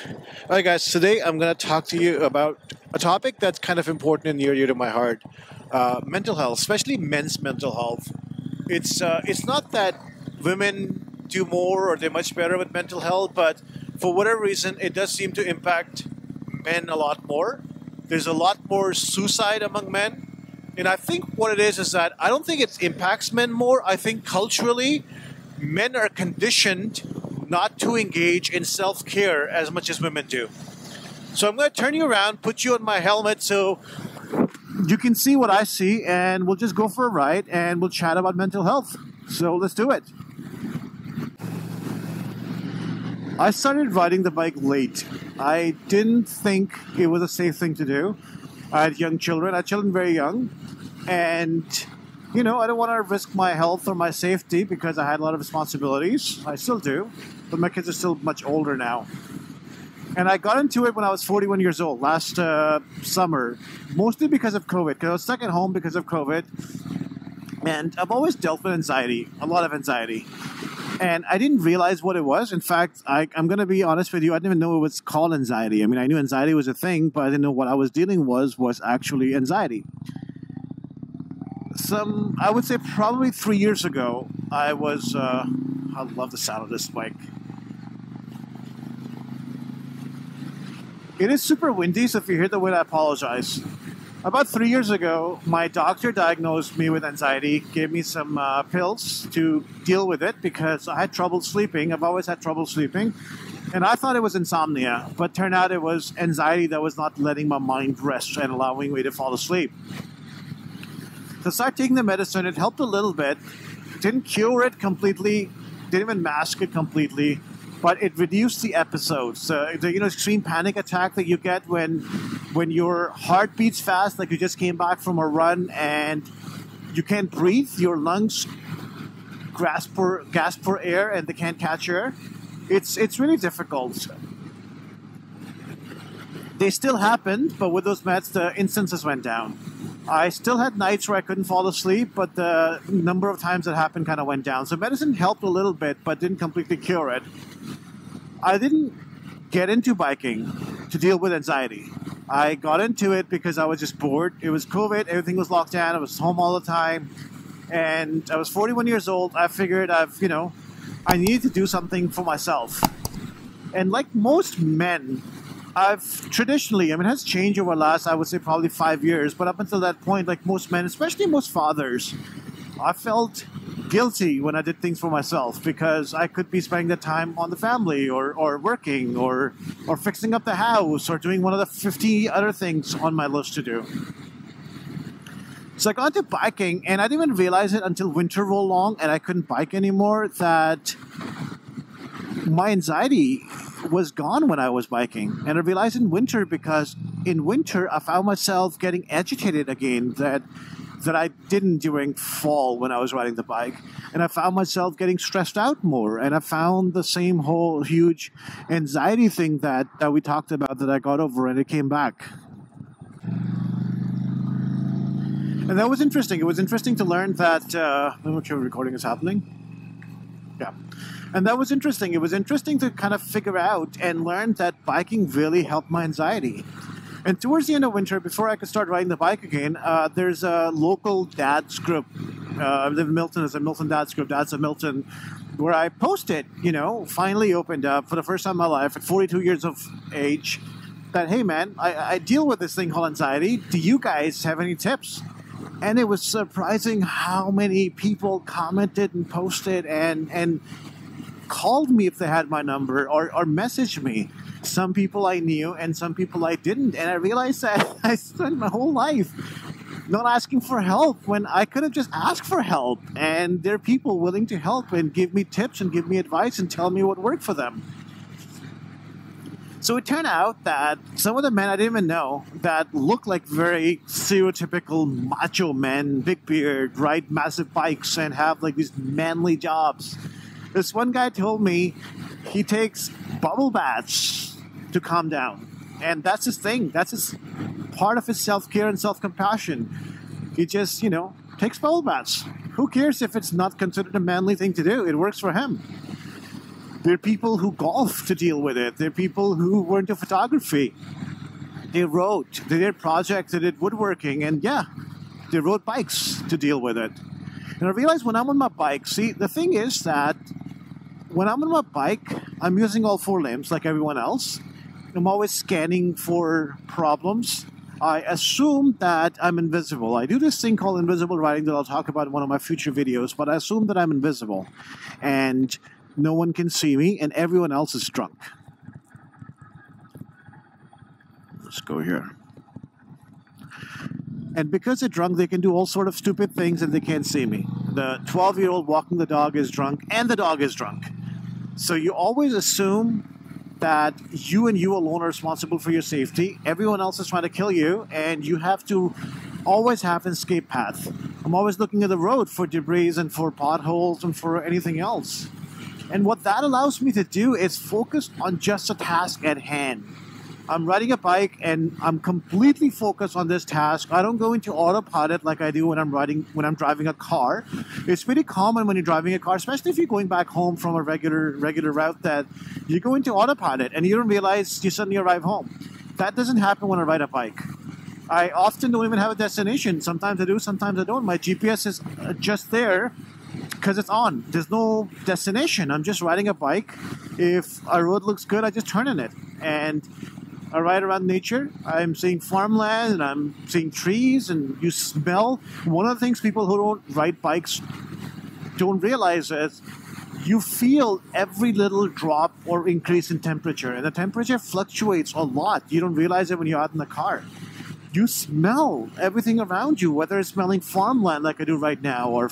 All right, guys. Today I'm going to talk to you about a topic that's kind of important and near to my heart: mental health, especially men's mental health. It's not that women do more or they're much better with mental health, but for whatever reason, it does seem to impact men a lot more. There's a lot more suicide among men, and I think what it is that I don't think it impacts men more. I think culturally, men are conditioned not to engage in self care as much as women do. So I'm going to turn you around, put you on my helmet so you can see what I see, and we'll just go for a ride and we'll chat about mental health. So let's do it. I started riding the bike late. I didn't think it was a safe thing to do. I had young children. I had children very young. And, I don't want to risk my health or my safety because I had a lot of responsibilities. I still do. But my kids are still much older now. And I got into it when I was 41 years old, last summer, mostly because of COVID, because I was stuck at home because of COVID. And I've always dealt with anxiety, a lot of anxiety. And I didn't realize what it was. In fact, I'm going to be honest with you, I didn't even know it was called anxiety. I mean, I knew anxiety was a thing, but I didn't know what I was dealing was actually anxiety. I would say probably 3 years ago, I love the sound of this bike. It is super windy, so if you hear the wind, I apologize. About 3 years ago, my doctor diagnosed me with anxiety, gave me some pills to deal with it because I had trouble sleeping. I've always had trouble sleeping. And I thought it was insomnia, but turned out it was anxiety that was not letting my mind rest and allowing me to fall asleep. So I started taking the medicine. It helped a little bit. Didn't cure it completely. Didn't even mask it completely. But it reduced the episodes. The extreme panic attack that you get when your heart beats fast, like you just came back from a run and you can't breathe, your lungs gasp for air and they can't catch air. It's really difficult. They still happened, but with those meds, the instances went down. I still had nights where I couldn't fall asleep, but the number of times that happened kind of went down. So medicine helped a little bit, but didn't completely cure it. I didn't get into biking to deal with anxiety. I got into it because I was just bored. It was COVID. Everything was locked down. I was home all the time. And I was 41 years old. I figured I needed to do something for myself. And like most men, I've traditionally, it has changed over the last, I would say probably 5 years. But up until that point, like most men, especially most fathers, I felt guilty when I did things for myself because I could be spending the time on the family or working or fixing up the house or doing one of the 50 other things on my list to do. So I got into biking and I didn't even realize it until winter rolled along and I couldn't bike anymore that my anxiety was gone when I was biking. And I realized in winter because in winter I found myself getting agitated again that I didn't during fall when I was riding the bike. And I found myself getting stressed out more. And I found the same whole huge anxiety thing that we talked about that I got over and it came back. And that was interesting. It was interesting to learn that, I'm not sure if recording is happening. Yeah. And that was interesting. It was interesting to kind of figure out and learn that biking really helped my anxiety. And towards the end of winter, before I could start riding the bike again, there's a local dads group. I live in Milton. There's a Milton dads group, Dads of Milton, where I posted, finally opened up for the first time in my life at 42 years of age that, hey, man, I deal with this thing called anxiety. Do you guys have any tips? And it was surprising how many people commented and posted and called me if they had my number or messaged me. Some people I knew and some people I didn't. And I realized that I spent my whole life not asking for help when I could have just asked for help. And there are people willing to help and give me tips and give me advice and tell me what worked for them. So it turned out that some of the men I didn't even know that looked like very stereotypical macho men, big beard, ride massive bikes and have like these manly jobs. This one guy told me he takes bubble baths to calm down. And that's his thing. That's his part of his self-care and self-compassion. He just, takes bubble baths. Who cares if it's not considered a manly thing to do? It works for him. There are people who golf to deal with it. There are people who were into photography. They wrote, they did projects, they did woodworking, and yeah, they rode bikes to deal with it. And I realized when I'm on my bike, see, the thing is that when I'm on my bike, I'm using all four limbs like everyone else. I'm always scanning for problems. I assume that I'm invisible. I do this thing called invisible riding that I'll talk about in one of my future videos, but I assume that I'm invisible and no one can see me and everyone else is drunk. Let's go here. And because they're drunk, they can do all sort of stupid things and they can't see me. The 12-year-old walking the dog is drunk and the dog is drunk. So you always assume that you and you alone are responsible for your safety. Everyone else is trying to kill you, and you have to always have an escape path. I'm always looking at the road for debris and for potholes and for anything else. And what that allows me to do is focus on just a task at hand. I'm riding a bike and I'm completely focused on this task. I don't go into autopilot like I do when I'm driving a car. It's pretty common when you're driving a car, especially if you're going back home from a regular route, that you go into autopilot and you don't realize you suddenly arrive home. That doesn't happen when I ride a bike. I often don't even have a destination. Sometimes I do, sometimes I don't. My GPS is just there because it's on. There's no destination. I'm just riding a bike. If a road looks good, I just turn in it. And I ride around nature. I'm seeing farmland and I'm seeing trees, and you smell. One of the things people who don't ride bikes don't realize is you feel every little drop or increase in temperature, and the temperature fluctuates a lot. You don't realize it when you're out in the car. You smell everything around you, whether it's smelling farmland like I do right now, or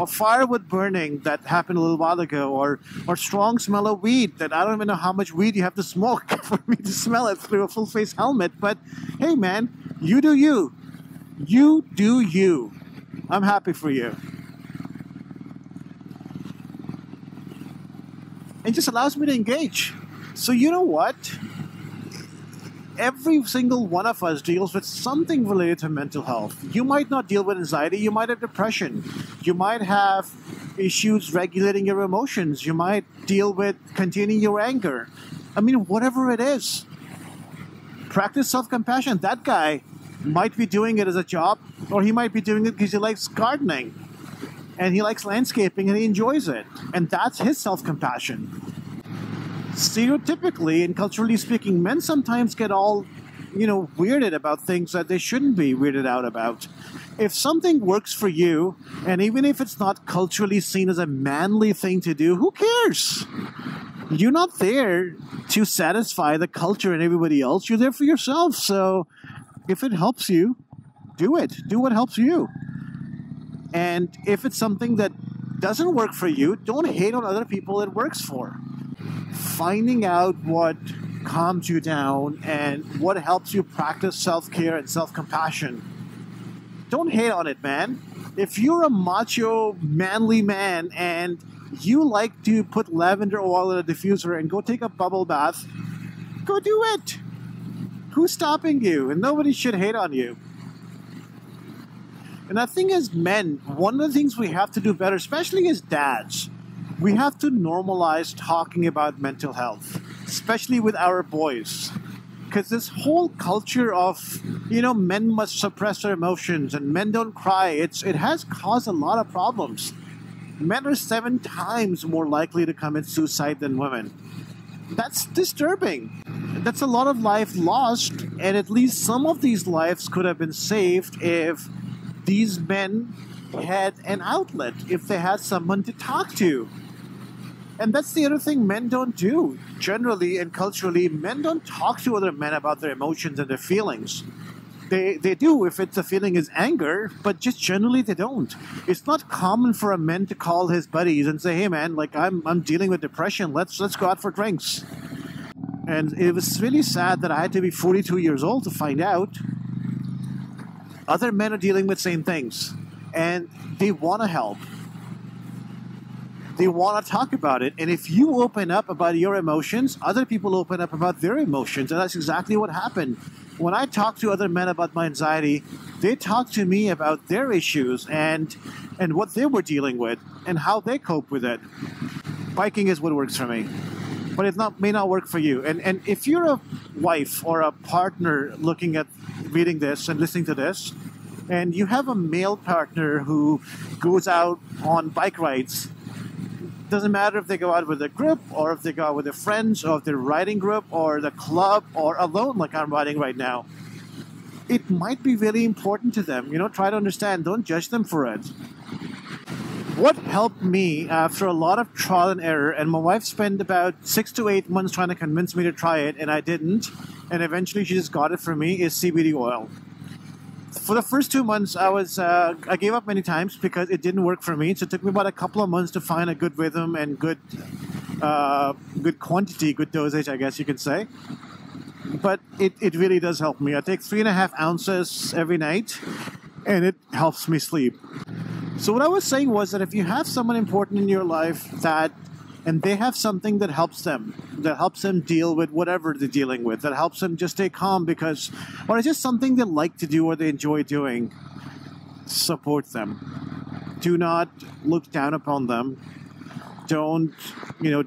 firewood burning that happened a little while ago, or strong smell of weed that I don't even know how much weed you have to smoke for me to smell it through a full face helmet. But hey man, you do you. You do you. I'm happy for you. It just allows me to engage. So you know what? Every single one of us deals with something related to mental health. You might not deal with anxiety, you might have depression, you might have issues regulating your emotions, you might deal with containing your anger. I mean, whatever it is. Practice self-compassion. That guy might be doing it as a job, or he might be doing it because he likes gardening, and he likes landscaping, and he enjoys it. And that's his self-compassion. Stereotypically and culturally speaking, men sometimes get all, weirded about things that they shouldn't be weirded out about. If something works for you, and even if it's not culturally seen as a manly thing to do, who cares? You're not there to satisfy the culture and everybody else. You're there for yourself. So if it helps you, do it. Do what helps you. And if it's something that doesn't work for you, don't hate on other people it works for. Finding out what calms you down and what helps you practice self-care and self-compassion. Don't hate on it, man. If you're a macho, manly man and you like to put lavender oil in a diffuser and go take a bubble bath, go do it. Who's stopping you? And nobody should hate on you. And the thing is, men, one of the things we have to do better, especially as dads, we have to normalize talking about mental health, especially with our boys. Because this whole culture of, men must suppress their emotions and men don't cry, it has caused a lot of problems. Men are 7 times more likely to commit suicide than women. That's disturbing. That's a lot of life lost, and at least some of these lives could have been saved if these men had an outlet, if they had someone to talk to. And that's the other thing men don't do. Generally and culturally, men don't talk to other men about their emotions and their feelings. They do if it's a feeling is anger, but just generally they don't. It's not common for a man to call his buddies and say, hey man, I'm dealing with depression, let's go out for drinks. And it was really sad that I had to be 42 years old to find out other men are dealing with same things. And they want to help. They want to talk about it. And if you open up about your emotions, other people open up about their emotions. And that's exactly what happened. When I talk to other men about my anxiety, they talk to me about their issues and what they were dealing with and how they cope with it. biking is what works for me, but it may not work for you. And if you're a wife or a partner looking at reading this and listening to this, and you have a male partner who goes out on bike rides, doesn't matter if they go out with a group or if they go out with their friends or if they're riding group or the club or alone like I'm riding right now, it might be really important to them. Try to understand. Don't judge them for it. What helped me after a lot of trial and error, and my wife spent about 6 to 8 months trying to convince me to try it, and I didn't, and eventually she just got it for me, is CBD oil. For the first 2 months, I gave up many times because it didn't work for me. So it took me about a couple of months to find a good rhythm and good quantity, good dosage, I guess you could say. But it really does help me. I take 3.5 ounces every night, and it helps me sleep. So what I was saying was that if you have someone important in your life and they have something that helps them deal with whatever they're dealing with, that helps them just stay calm or it's just something they like to do or they enjoy doing, support them. Do not look down upon them. Don't,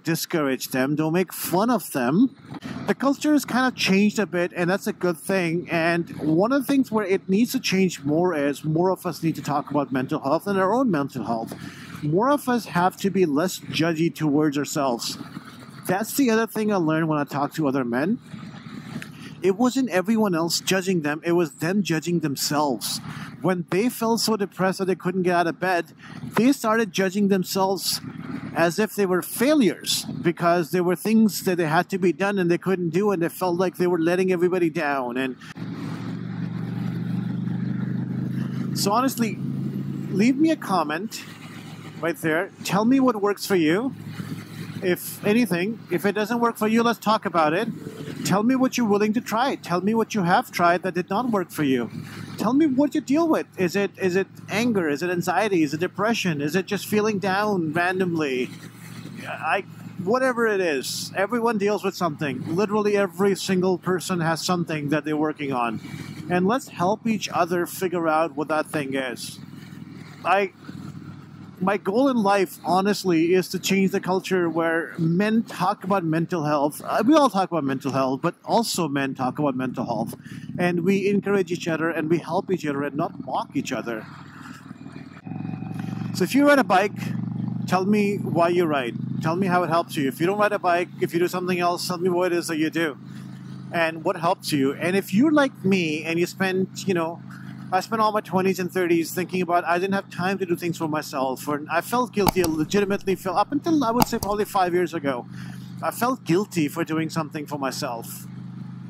discourage them. Don't make fun of them. The culture has kind of changed a bit, and that's a good thing. And one of the things where it needs to change more is more of us need to talk about mental health and our own mental health. More of us have to be less judgy towards ourselves. That's the other thing I learned when I talked to other men. It wasn't everyone else judging them, it was them judging themselves. When they felt so depressed that they couldn't get out of bed, they started judging themselves as if they were failures because there were things that they had to be done and they couldn't do, and they felt like they were letting everybody down. And so honestly, leave me a comment right there. Tell me what works for you. If anything, if it doesn't work for you, let's talk about it. Tell me what you're willing to try. Tell me what you have tried that did not work for you. Tell me what you deal with. Is it anger? Is it anxiety? Is it depression? Is it just feeling down randomly? Whatever it is, everyone deals with something. Literally every single person has something that they're working on. And let's help each other figure out what that thing is. My goal in life, honestly, is to change the culture where men talk about mental health. We all talk about mental health, but also men talk about mental health. And we encourage each other and we help each other and not mock each other. So if you ride a bike, tell me why you ride. Tell me how it helps you. If you don't ride a bike, if you do something else, tell me what it is that you do and what helps you. And if you're like me and you spend, I spent all my 20s and 30s thinking about I didn't have time to do things for myself. Or I felt guilty, I legitimately felt, up until I would say probably 5 years ago, I felt guilty for doing something for myself.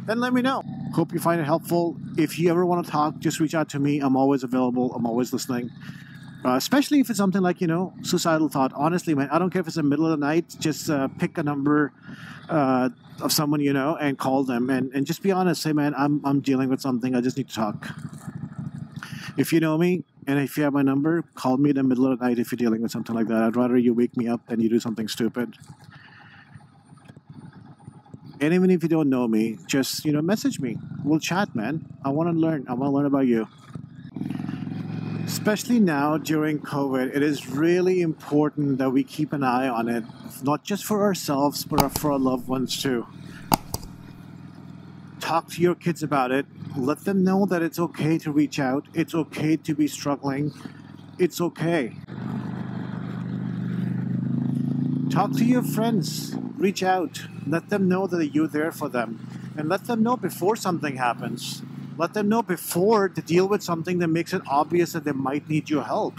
Then let me know. Hope you find it helpful. If you ever want to talk, just reach out to me. I'm always available. I'm always listening. Especially if it's something like, suicidal thought. Honestly, man, I don't care if it's the middle of the night. Just pick a number of someone you know and call them. And just be honest. Say, man, I'm dealing with something. I just need to talk. If you know me and if you have my number, call me in the middle of the night if you're dealing with something like that. I'd rather you wake me up than you do something stupid. And even if you don't know me, just, message me. We'll chat, man. I want to learn. I want to learn about you. Especially now during COVID, it is really important that we keep an eye on it, not just for ourselves, but for our loved ones too. Talk to your kids about it. Let them know that it's okay to reach out. It's okay to be struggling. It's okay. Talk to your friends. Reach out. Let them know that you're there for them. And let them know before something happens. Let them know before to deal with something that makes it obvious that they might need your help.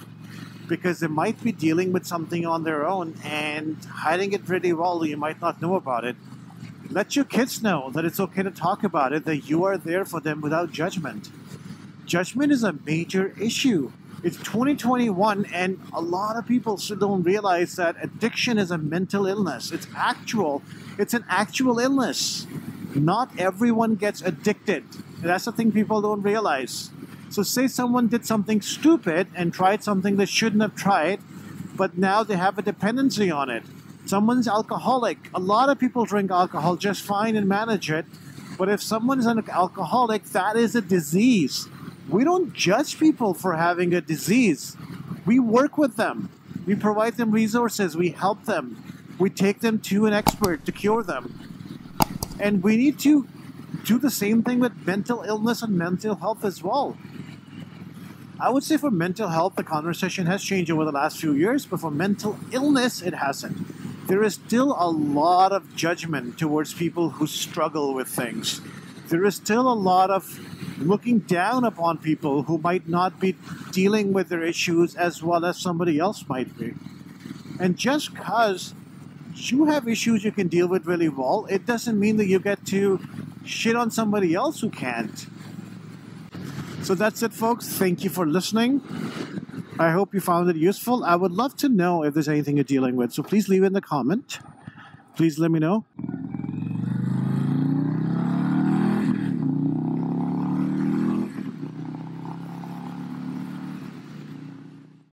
Because they might be dealing with something on their own and hiding it pretty well. You might not know about it. Let your kids know that it's okay to talk about it, that you are there for them without judgment. Judgment is a major issue. It's 2021, and a lot of people still don't realize that addiction is a mental illness. It's an actual illness. Not everyone gets addicted. That's the thing people don't realize. So say someone did something stupid and tried something they shouldn't have tried, but now they have a dependency on it. Someone's alcoholic. A lot of people drink alcohol just fine and manage it. But if someone is an alcoholic, that is a disease. We don't judge people for having a disease. We work with them. We provide them resources. We help them. we take them to an expert to cure them. And we need to do the same thing with mental illness and mental health as well. I would say for mental health, the conversation has changed over the last few years, but for mental illness, it hasn't. There is still a lot of judgment towards people who struggle with things. There is still a lot of looking down upon people who might not be dealing with their issues as well as somebody else might be. And just because you have issues you can deal with really well, it doesn't mean that you get to shit on somebody else who can't. So that's it, folks. Thank you for listening. I hope you found it useful. I would love to know if there's anything you're dealing with, so please leave it in the comment. Please let me know.